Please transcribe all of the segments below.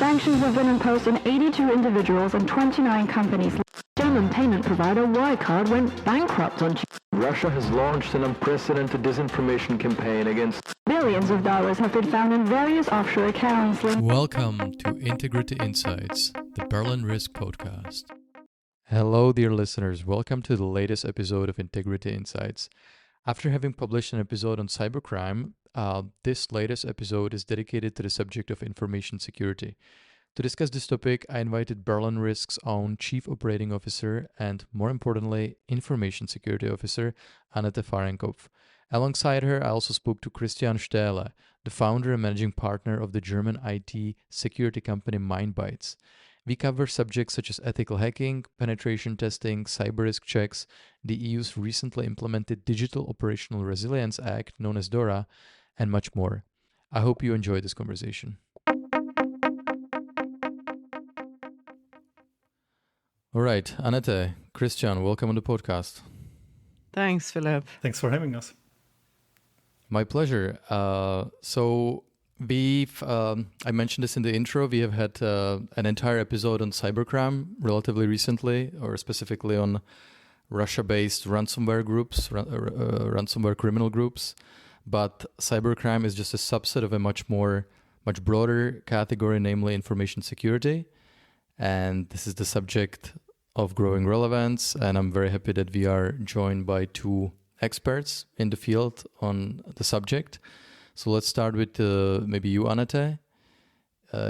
Sanctions have been imposed on 82 individuals and 29 companies. German payment provider Wirecard went bankrupt on Tuesday. Russia has launched an unprecedented disinformation campaign against... Billions of dollars have been found in various offshore accounts. Welcome to Integrity Insights, the Berlin Risk podcast. Hello, dear listeners. Welcome to the latest episode of Integrity Insights. After having published an episode on cybercrime, this latest episode is dedicated to the subject of information security. To discuss this topic, I invited Berlin Risk's own Chief Operating Officer and, more importantly, Information Security Officer, Annette Farrenkopf. Alongside her, I also spoke to Christian Stehle, the founder and managing partner of the German IT security company MindBytes. We cover subjects such as ethical hacking, penetration testing, cyber risk checks, the EU's recently implemented Digital Operational Resilience Act, known as DORA, and much more. I hope you enjoy this conversation. All right, Annette, Christian, welcome on the podcast. Thanks, Philip. Thanks for having us. My pleasure. So we've, I mentioned this in the intro, we have had an entire episode on cybercrime relatively recently, or specifically on Russia-based ransomware groups, ransomware criminal groups. But cybercrime is just a subset of a much broader category, namely information security. And this is the subject of growing relevance. And I'm very happy that we are joined by two experts in the field on the subject. So let's start with maybe you, Annette.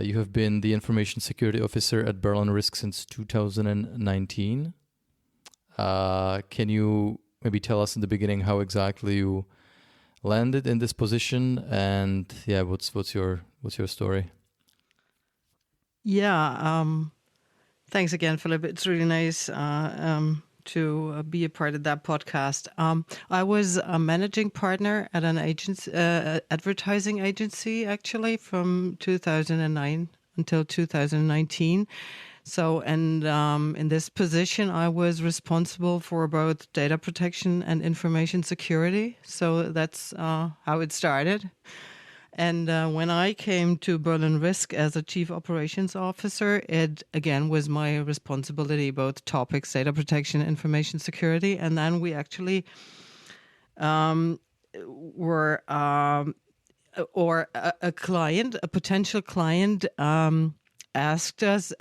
You have been the information security officer at Berlin Risk since 2019. Can you maybe tell us in the beginning how exactly you landed in this position, and what's your story? Yeah, thanks again, Philip. It's really nice to be a part of that podcast. I was a managing partner at an advertising agency, actually, from 2009 until 2019. So, and in this position, I was responsible for both data protection and information security. So that's how it started. And when I came to Berlin Risk as a chief operations officer, it again was my responsibility, both topics, data protection, information security. And then we actually were, or a potential client, asked us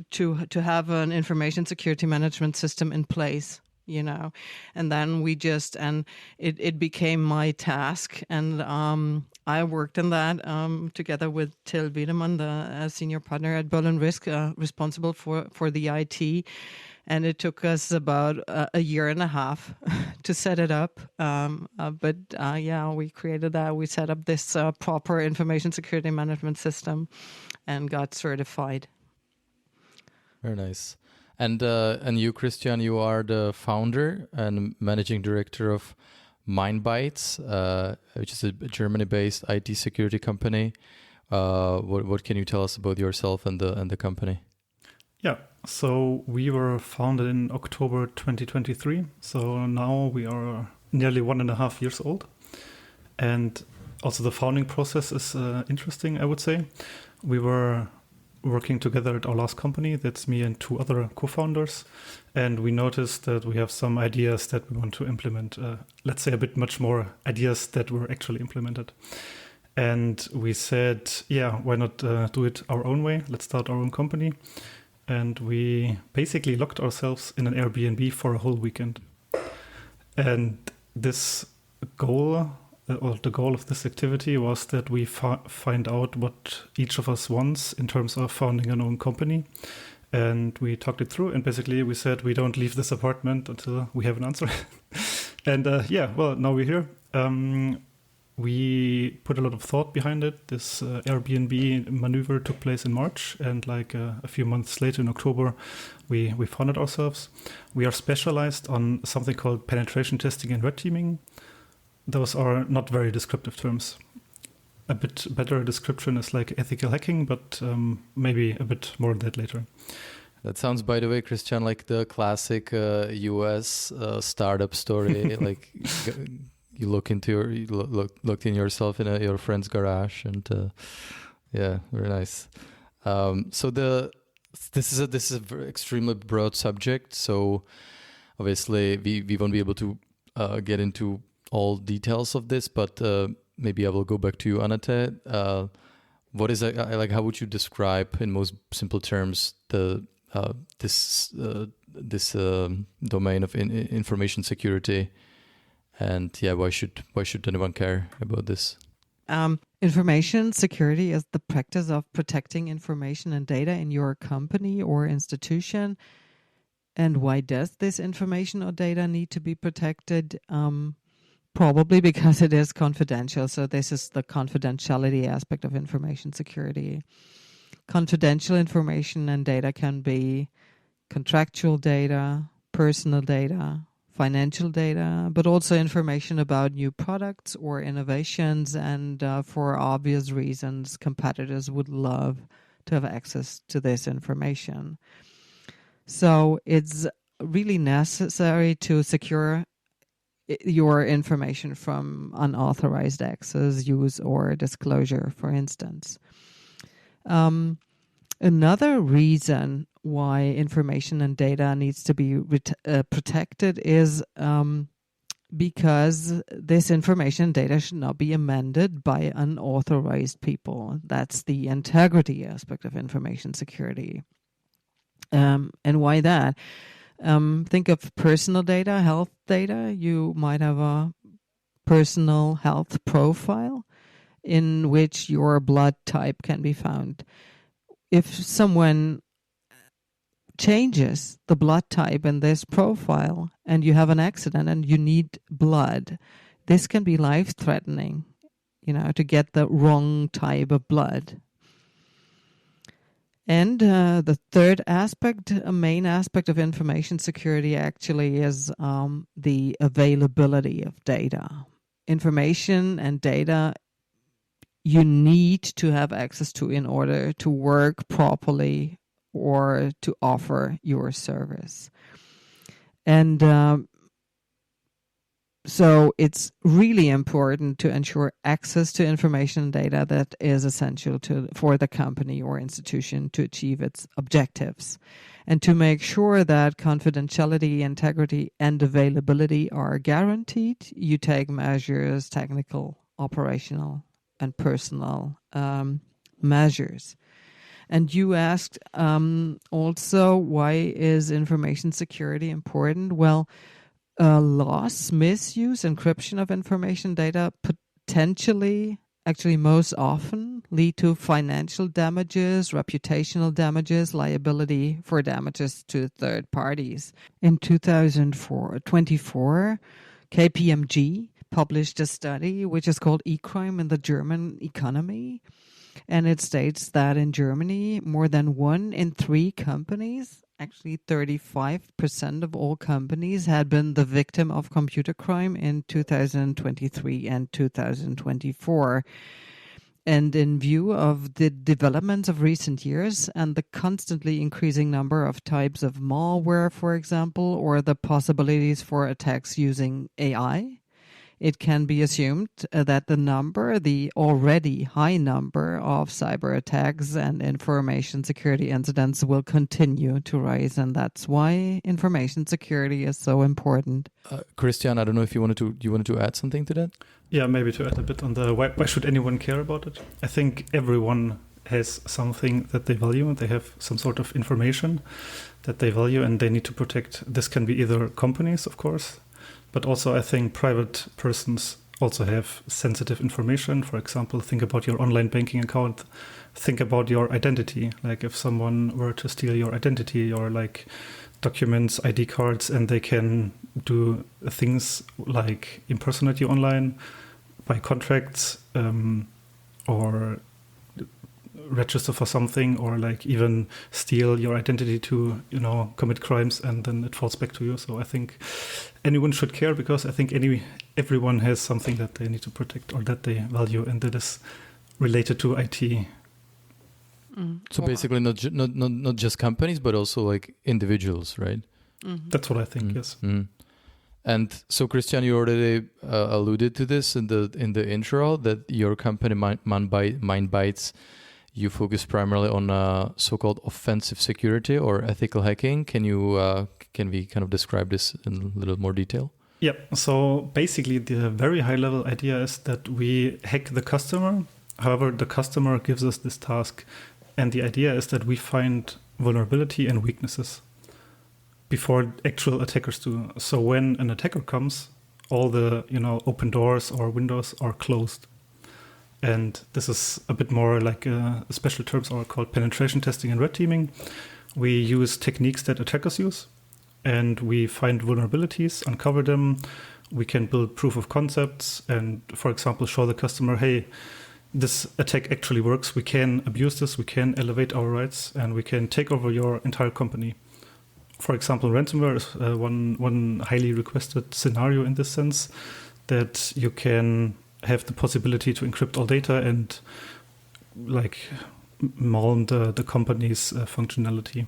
to have an information security management system in place, and then it became my task, and I worked on that together with Till Wiedemann, the senior partner at Berlin Risk, responsible for the IT, and it took us about a year and a half to set it up. But we created that. We set up this proper information security management system and got certified. Very nice. And you, Christian, you are the founder and managing director of MindBytes, which is a Germany-based IT security company. What can you tell us about yourself and the company? Yeah, so we were founded in October 2023. So now we are nearly 1.5 years old. And also the founding process is interesting, I would say. We were working together at our last company. That's me and two other co-founders. And we noticed that we have some ideas that we want to implement. Let's say a bit much more ideas that were actually implemented. And we said, why not do it our own way? Let's start our own company. And we basically locked ourselves in an Airbnb for a whole weekend. And this goal, or the goal of this activity, was that we find out what each of us wants in terms of founding an own company. And we talked it through, and basically we said we don't leave this apartment until we have an answer. And now we're here. We put a lot of thought behind it. This Airbnb maneuver took place in March, and a few months later in October, we founded ourselves. We are specialized on something called penetration testing and red teaming. Those are not very descriptive terms. A bit better description is like ethical hacking, but maybe a bit more on that later. That sounds, by the way, Christian, like the classic US startup story. Like you looked in yourself in your friend's garage, and very nice. So this is a very extremely broad subject. So obviously we won't be able to get into all details of this, but maybe I will go back to you, Annette. What is like? How would you describe in most simple terms this domain of information security? And why should anyone care about this? Information security is the practice of protecting information and data in your company or institution. And why does this information or data need to be protected? Probably because it is confidential. So this is the confidentiality aspect of information security. Confidential information and data can be contractual data, personal data, financial data, but also information about new products or innovations. And for obvious reasons, competitors would love to have access to this information. So it's really necessary to secure your information from unauthorized access, use, or disclosure, for instance. Another reason why information and data needs to be protected is because this information and data should not be amended by unauthorized people. That's the integrity aspect of information security. And why that? Think of personal data, health data. You might have a personal health profile in which your blood type can be found. If someone changes the blood type in this profile and you have an accident and you need blood, this can be life-threatening, to get the wrong type of blood. And the third aspect, a main aspect of information security actually is the availability of data. Information and data you need to have access to in order to work properly or to offer your service. And so it's really important to ensure access to information and data that is essential for the company or institution to achieve its objectives. And to make sure that confidentiality, integrity, and availability are guaranteed, you take measures, technical, operational, and personal measures. And you asked also, why is information security important? Well, loss, misuse, encryption of information data potentially, actually most often, lead to financial damages, reputational damages, liability for damages to third parties. In 2024, KPMG published a study which is called E-Crime in the German Economy. And it states that in Germany, more than 1 in 3 companies, actually 35% of all companies, had been the victim of computer crime in 2023 and 2024. And in view of the developments of recent years and the constantly increasing number of types of malware, for example, or the possibilities for attacks using AI, it can be assumed that the already high number of cyber attacks and information security incidents will continue to rise, and that's why information security is so important. Christian, I don't know if you wanted to add something to that? Yeah, maybe to add a bit on the why should anyone care about it? I think everyone has something that they value. They have some sort of information that they value and they need to protect. This can be either companies, of course, but also I think private persons also have sensitive information. For example, think about your online banking account. Think about your identity. Like if someone were to steal your identity, your like documents, ID cards, and they can do things like impersonate you online, buy contracts, or register for something, or like even steal your identity to, commit crimes, and then it falls back to you. So I think anyone should care, because I think everyone has something that they need to protect or that they value, and that is related to IT. So basically not just companies, but also like individuals, right? Mm-hmm. That's what I think, yes. Mm-hmm. And so, Christian, you already alluded to this in the intro, that your company MindBytes you focus primarily on so-called offensive security or ethical hacking. Can we kind of describe this in a little more detail? Yeah, so basically the very high level idea is that we hack the customer. However, the customer gives us this task. And the idea is that we find vulnerability and weaknesses before actual attackers do. So when an attacker comes, all the open doors or windows are closed. And this is a bit more like special terms are called penetration testing and red teaming. We use techniques that attackers use. And we find vulnerabilities, uncover them. We can build proof of concepts and, for example, show the customer, hey, this attack actually works. We can abuse this. We can elevate our rights, and we can take over your entire company. For example, ransomware is one highly requested scenario in this sense, that you can have the possibility to encrypt all data and maul the company's functionality.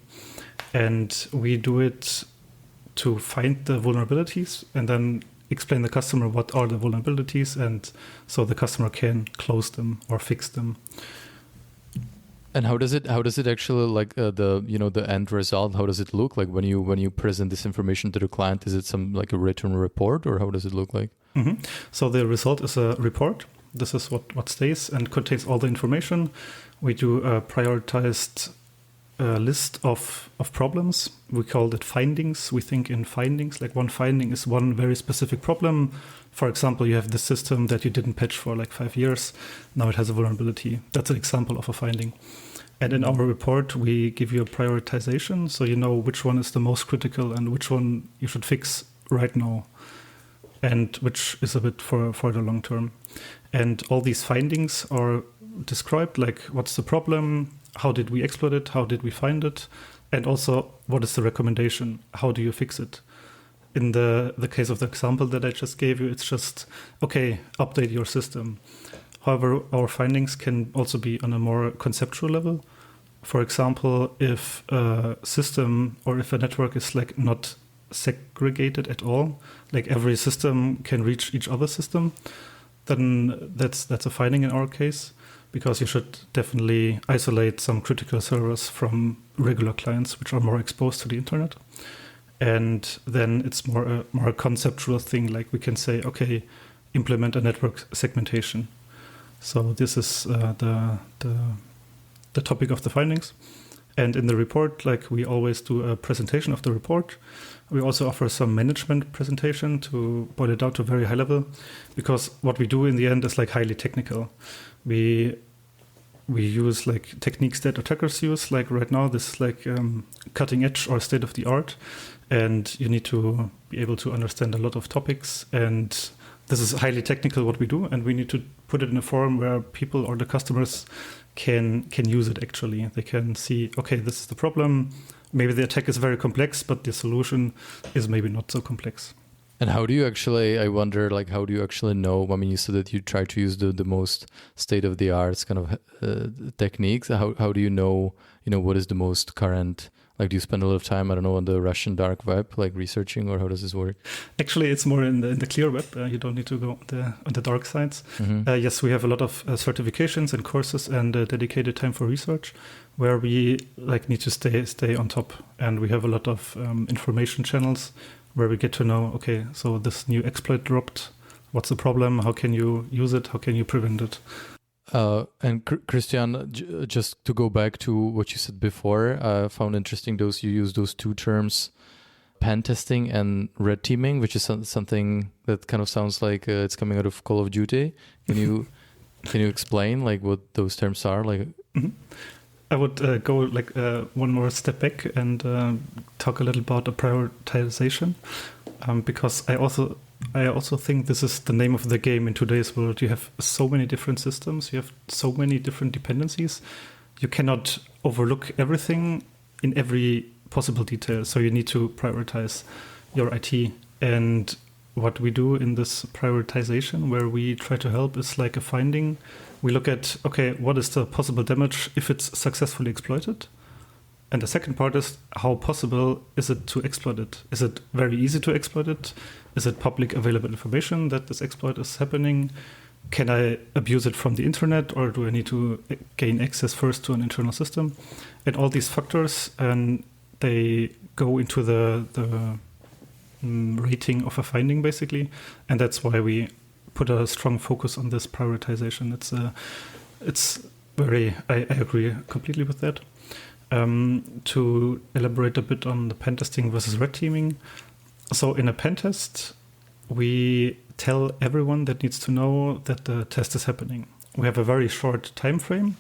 And we do it to find the vulnerabilities and then explain the customer what are the vulnerabilities, and so the customer can close them or fix them. And how does it actually the end result? How does it look like when you present this information to the client? Is it some like a written report, or how does it look like? Mm-hmm. So the result is a report. This is what stays and contains all the information. We do a prioritized list of problems. We call it findings. We think in findings. Like one finding is one very specific problem. For example, you have this system that you didn't patch for like 5 years. Now it has a vulnerability. That's an example of a finding. And in our report, we give you a prioritization. So you know which one is the most critical and which one you should fix right now, and which is a bit for the long term. And all these findings are described, like what's the problem, how did we exploit it, how did we find it, and also what is the recommendation, how do you fix it. In the case of the example that I just gave you, it's just, okay, update your system. However, our findings can also be on a more conceptual level. For example, if a system or if a network is like not segregated at all, like every system can reach each other system, then that's a finding in our case, because you should definitely isolate some critical servers from regular clients which are more exposed to the internet. And then it's more a conceptual thing, like we can say, okay, implement a network segmentation. So this is the topic of the findings. And in the report, like we always do a presentation of the report. We also offer some management presentation to boil it down to a very high level, because what we do in the end is like highly technical. We use like techniques that attackers use. Like right now, this is like cutting edge or state of the art, and you need to be able to understand a lot of topics. And this is highly technical what we do, and we need to put it in a form where people or the customers can use it actually. They can see, okay, this is the problem. Maybe the attack is very complex, but the solution is maybe not so complex. And how do you actually, I wonder, like, how do you actually know? I mean, you said that you try to use the most state-of-the-art kind of techniques. How do you know, what is the most current? Like, do you spend a lot of time, I don't know, on the Russian dark web, like researching, or how does this work? Actually, it's more in the clear web. You don't need to go on the dark sites. Mm-hmm. Yes, we have a lot of certifications and courses and dedicated time for research, where we like need to stay on top. And we have a lot of information channels where we get to know, okay, so this new exploit dropped. What's the problem? How can you use it? How can you prevent it? And Christian, just to go back to what you said before, I found interesting you use those two terms, pen testing and red teaming, which is something that kind of sounds like it's coming out of Call of Duty. Can you explain like what those terms are? Like, mm-hmm. I would go like one more step back and talk a little about the prioritization, because I also think this is the name of the game in today's world. You have so many different systems. You have so many different dependencies. You cannot overlook everything in every possible detail. So you need to prioritize your IT. And what we do in this prioritization, where we try to help, is like a finding. We look at, okay, what is the possible damage if it's successfully exploited? And the second part is, how possible is it to exploit it? Is it very easy to exploit it? Is it public available information that this exploit is happening? can I abuse it from the internet, or do I need to gain access first to an internal system? And all these factors, and they go into the rating of a finding, basically. And that's why we put a strong focus on this prioritization. It's very, I agree completely with that. To elaborate a bit on the pen testing versus red teaming. So in a pen test, we tell everyone that needs to know that the test is happening. We have a very short time frame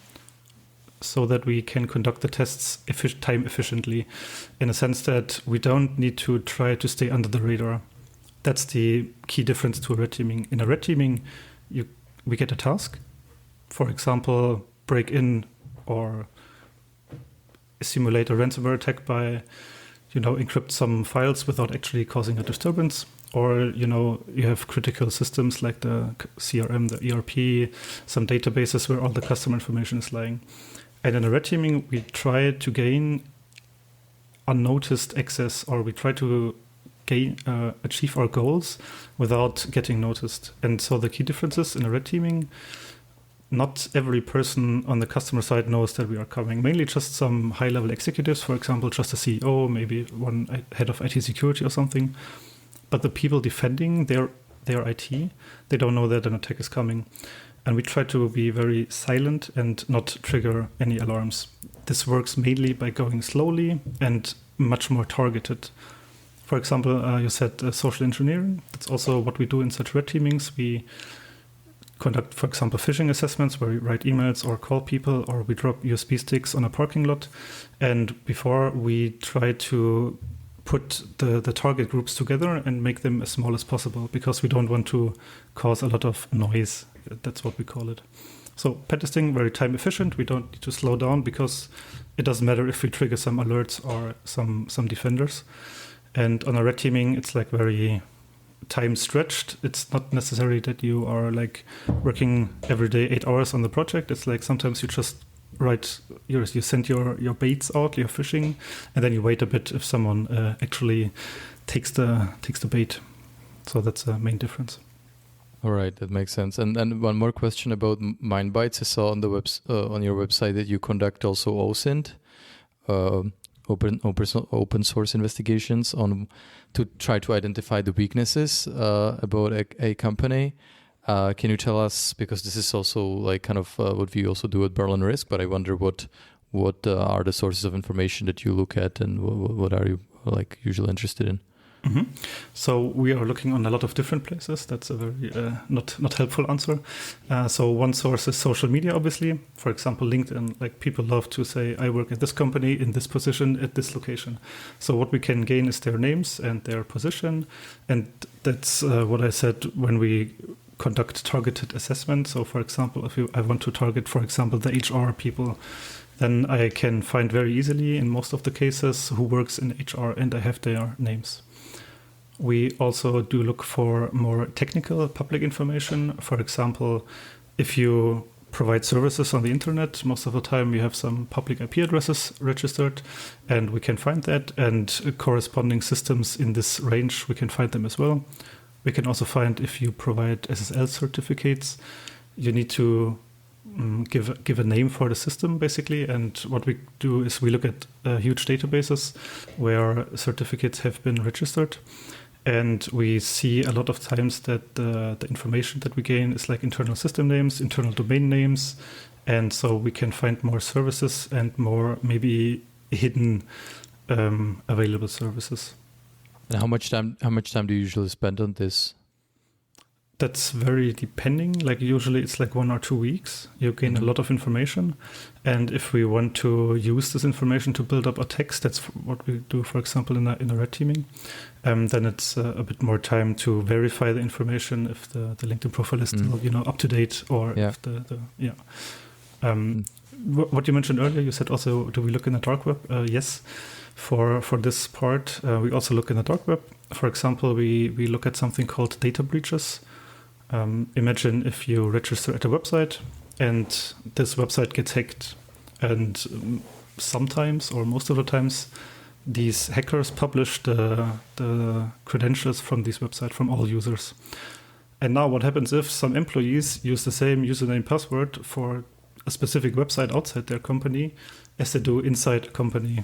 so that we can conduct the tests time efficiently, in a sense that we don't need to try to stay under the radar. That's the key difference to a red teaming. In a red teaming, we get a task. For example, break in or simulate a ransomware attack by, encrypt some files without actually causing a disturbance. Or, you have critical systems like the CRM, the ERP, some databases where all the customer information is lying. And in a red teaming, we try to gain unnoticed access, or we try to achieve our goals without getting noticed. And so the key difference is, in a red teaming, not every person on the customer side knows that we are coming. Mainly just some high-level executives, for example, just a CEO, maybe one head of IT security or something. But the people defending their IT, they don't know that an attack is coming. And we try to be very silent and not trigger any alarms. This works mainly by going slowly and much more targeted. For example, you said social engineering. That's also what we do in such red teamings. We conduct, for example, phishing assessments where we write emails or call people, or we drop USB sticks on a parking lot. And before, we try to put the target groups together and make them as small as possible, because we don't want to cause a lot of noise. That's what we call it. So pen testing, very time efficient. We don't need to slow down, because it doesn't matter if we trigger some alerts or some defenders. And on a red teaming, it's like very time stretched. It's not necessary that you are like working every day 8 hours on the project. It's like sometimes you just you send your baits out, your fishing, and then you wait a bit if someone actually takes the bait. So that's the main difference. All right, that makes sense. And one more question about MindBytes. I saw on the on your website that you conduct also OSINT, open source investigations to try to identify the weaknesses about a company. Can you tell us, because this is also like kind of what we also do at Berlin Risk, but I wonder what are the sources of information that you look at, and what are you like usually interested in? Mm-hmm. So we are looking on a lot of different places. That's a very not helpful answer. So one source is social media, obviously. For example, LinkedIn. Like, people love to say, I work at this company in this position at this location. So what we can gain is their names and their position. And that's what I said when we conduct targeted assessment. So for example, if I want to target, for example, the HR people, then I can find very easily, in most of the cases, who works in HR, and I have their names. We also do look for more technical public information. For example, if you provide services on the internet, most of the time you have some public IP addresses registered, and we can find that, and corresponding systems in this range, we can find them as well. We can also find, if you provide SSL certificates, you need to give a name for the system, basically. And what we do is we look at huge databases where certificates have been registered. And we see a lot of times that the information that we gain is like internal system names, internal domain names. And so we can find more services and more maybe hidden available services. And how much time do you usually spend on this? That's very depending. Like, usually it's like 1 or 2 weeks. You gain a lot of information. And if we want to use this information to build up a text, that's what we do, for example, in a red teaming. Then it's a bit more time to verify the information, if the LinkedIn profile is still, up to date, or if what you mentioned earlier, you said also, do we look in the dark web? Yes. For this part, we also look in the dark web. For example, we look at something called data breaches. Imagine if you register at a website and this website gets hacked, and sometimes, or most of the times, these hackers publish the credentials from this website from all users. And now what happens if some employees use the same username password for a specific website outside their company as they do inside a company?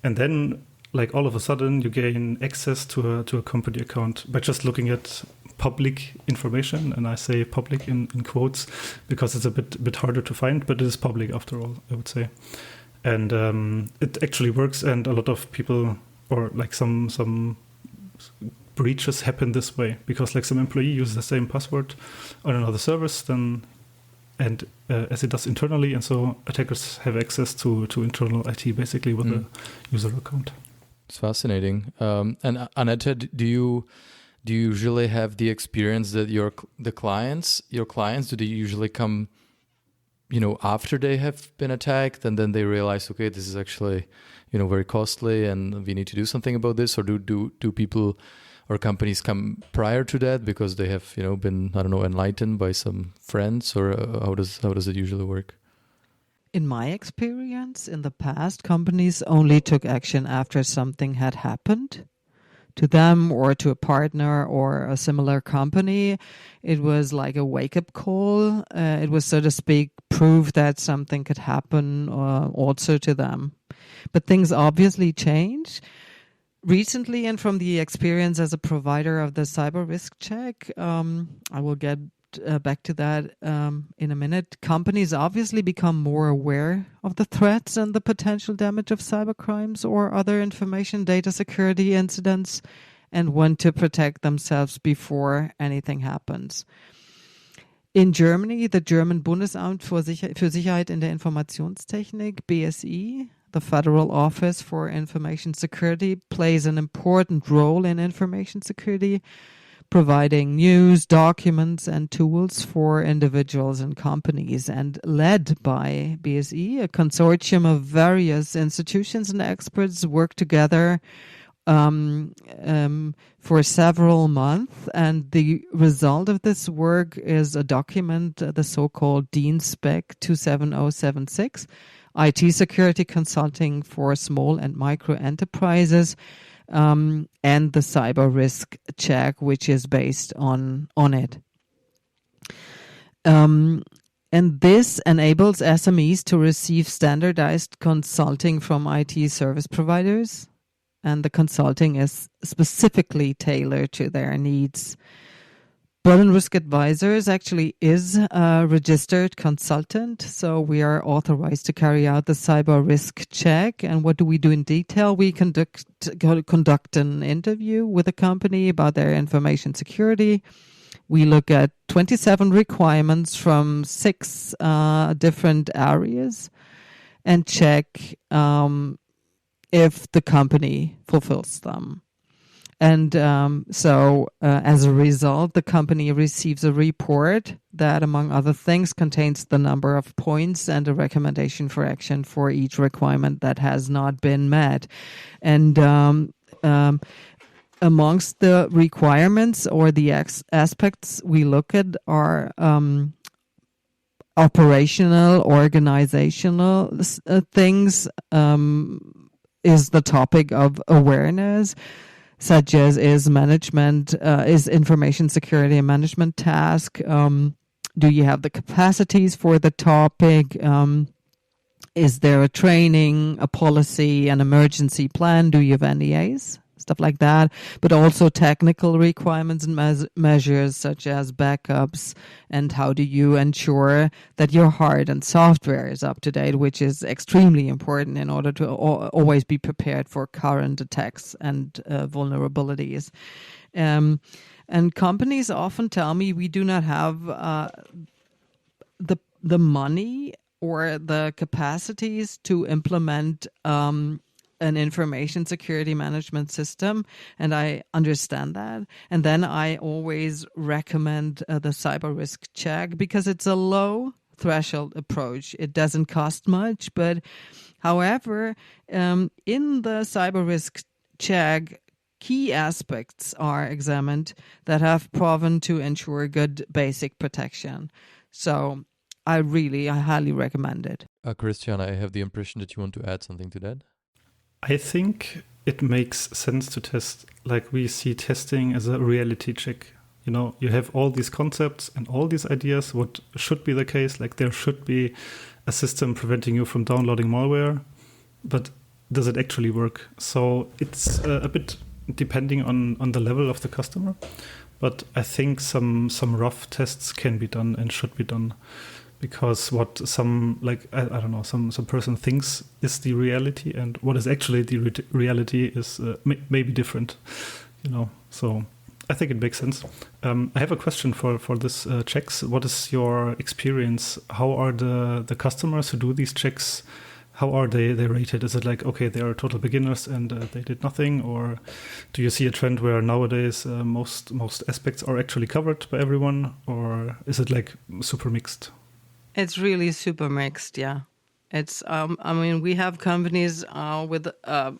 And then, like, all of a sudden you gain access to a company account by just looking at public information. And I say public in quotes because it's a bit harder to find, but it is public after all, I would say. And it actually works, and a lot of people, or like some breaches happen this way because like some employee uses the same password on another service as it does internally, and so attackers have access to internal IT basically with a user account. It's fascinating. And Annette, do you usually have the experience that your clients, do they usually come, after they have been attacked, and then they realize, okay, this is actually, very costly, and we need to do something about this? Or do people or companies come prior to that because they have, been, enlightened by some friends, or how does it usually work? In my experience, in the past, companies only took action after something had happened to them or to a partner or a similar company. It was like a wake-up call. It was, so to speak, proof that something could happen also to them. But things obviously change. Recently, and from the experience as a provider of the cyber risk check, I will get back to that in a minute. Companies obviously become more aware of the threats and the potential damage of cybercrimes or other information data security incidents, and want to protect themselves before anything happens. In Germany, the German Bundesamt für Sicherheit in der Informationstechnik, BSI, the Federal Office for Information Security, plays an important role in information security, providing news, documents, and tools for individuals and companies. And led by BSI, a consortium of various institutions and experts work together for several months. And the result of this work is a document, the so-called DIN Spec 27076, IT security consulting for small and micro enterprises, and the cyber risk check, which is based on it. And this enables SMEs to receive standardized consulting from IT service providers, and the consulting is specifically tailored to their needs. Berlin Risk Advisors actually is a registered consultant, so we are authorized to carry out the cyber risk check. And what do we do in detail? We conduct an interview with a company about their information security. We look at 27 requirements from 6 different areas and check if the company fulfills them. And so as a result, the company receives a report that, among other things, contains the number of points and a recommendation for action for each requirement that has not been met. And amongst the requirements or the aspects we look at are operational, organizational things, is the topic of awareness, such as is information security a management task? Do you have the capacities for the topic? Is there a training, a policy, an emergency plan? Do you have NDAs? Stuff like that, but also technical requirements and measures such as backups, and how do you ensure that your hard and software is up to date, which is extremely important in order to always be prepared for current attacks and vulnerabilities. And companies often tell me we do not have the money or the capacities to implement an information security management system, and I understand that. And then I always recommend the cyber risk check because it's a low threshold approach. It doesn't cost much, but however, in the cyber risk check, key aspects are examined that have proven to ensure good basic protection. So I highly recommend it. Christian, I have the impression that you want to add something to that. I think it makes sense to test, like we see testing as a reality check. You have all these concepts and all these ideas, what should be the case, like there should be a system preventing you from downloading malware, but does it actually work? So it's a bit depending on the level of the customer, but I think some rough tests can be done and should be done, because what some, like, I don't know, some person thinks is the reality and what is actually the reality is maybe different, so I think it makes sense. I have a question for this checks. What is your experience? How are the customers who do these checks, how are they rated? Is it like, okay, they are total beginners and they did nothing? Or do you see a trend where nowadays most aspects are actually covered by everyone? Or is it like super mixed? It's really super mixed, yeah. It's we have companies with a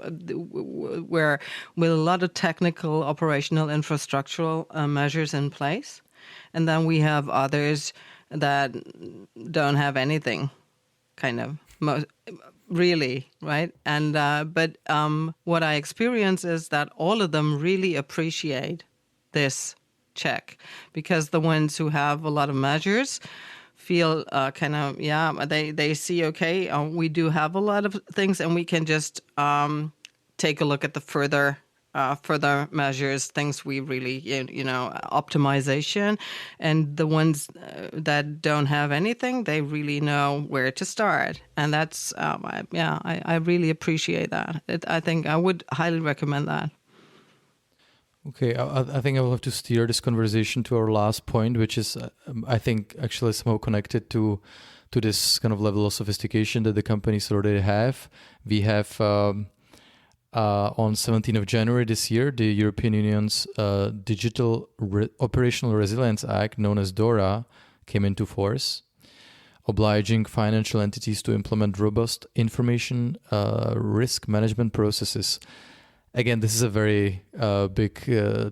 lot of technical, operational, infrastructural measures in place, and then we have others that don't have anything, kind of really, right? And but what I experience is that all of them really appreciate this check, because the ones who have a lot of measures feel they see, okay, we do have a lot of things, and we can just take a look at the further measures, things we really, optimization. And the ones that don't have anything, they really know where to start. And that's, I really appreciate that. I think I would highly recommend that. Okay, I think I will have to steer this conversation to our last point, which is, I think, actually somehow connected to this kind of level of sophistication that the companies already have. We have, on 17th of January this year, the European Union's Digital Operational Resilience Act, known as DORA, came into force, obliging financial entities to implement robust information risk management processes. Again, this is a very big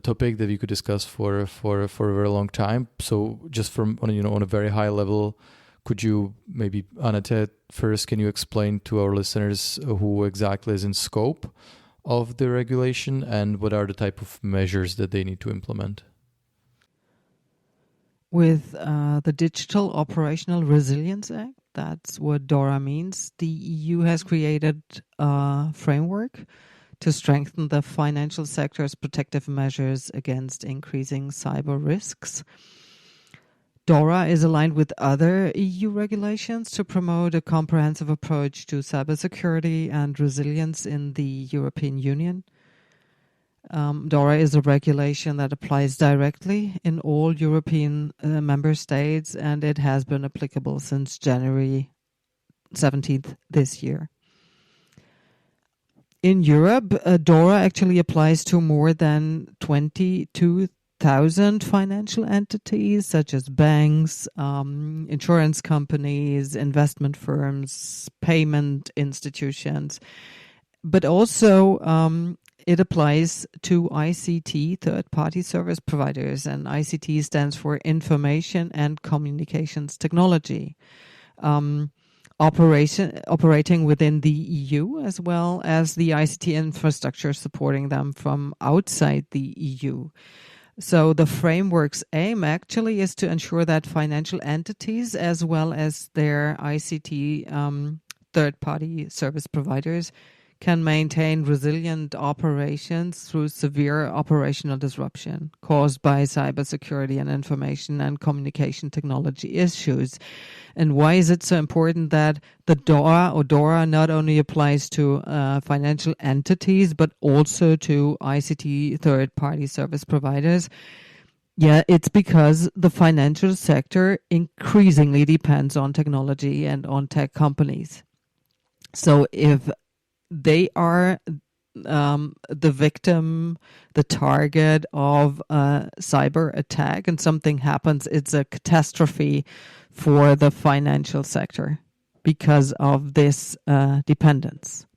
topic that we could discuss for a very long time. So, just from on a very high level, could you maybe, Annette, first, can you explain to our listeners who exactly is in scope of the regulation and what are the type of measures that they need to implement? With the Digital Operational Resilience Act, that's what DORA means. The EU has created a framework to strengthen the financial sector's protective measures against increasing cyber risks. DORA is aligned with other EU regulations to promote a comprehensive approach to cybersecurity and resilience in the European Union. DORA is a regulation that applies directly in all European member states, and it has been applicable since January 17th this year. In Europe, DORA actually applies to more than 22,000 financial entities, such as banks, insurance companies, investment firms, payment institutions. But also, it applies to ICT, third-party service providers, and ICT stands for Information and Communications Technology. Operating within the EU, as well as the ICT infrastructure supporting them from outside the EU. So the framework's aim actually is to ensure that financial entities, as well as their ICT third-party service providers, can maintain resilient operations through severe operational disruption caused by cybersecurity and information and communication technology issues. And why is it so important that the DORA not only applies to financial entities, but also to ICT third-party service providers? Yeah, it's because the financial sector increasingly depends on technology and on tech companies. So if they are the victim, the target of a cyber attack, and something happens, it's a catastrophe for the financial sector because of this dependence.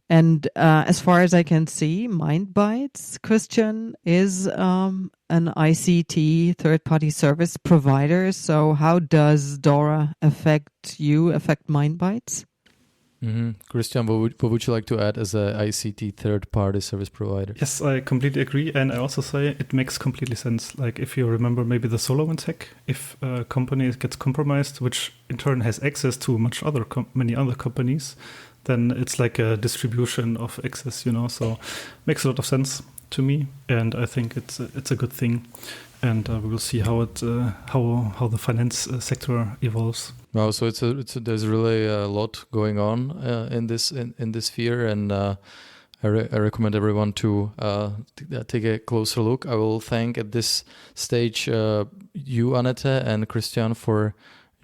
And as far as I can see, MindBytes, Christian, is an ICT third-party service provider. So how does DORA affect MindBytes? Christian, what would you like to add as a ICT third-party service provider? Yes, I completely agree. And I also say it makes completely sense. Like if you remember maybe the SolarWinds hack, if a company gets compromised, which in turn has access to many other companies, then it's like a distribution of access, so makes a lot of sense to me. And I think it's a good thing. And we will see how how the finance sector evolves. Wow, so there's really a lot going on in this sphere, and I recommend everyone to take a closer look. I will thank at this stage you, Annette, and Christian for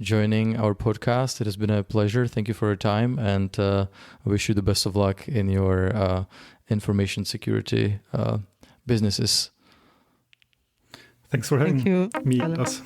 joining our podcast. It has been a pleasure. Thank you for your time, and I wish you the best of luck in your information security businesses. Thanks for having Thank you. me. Us.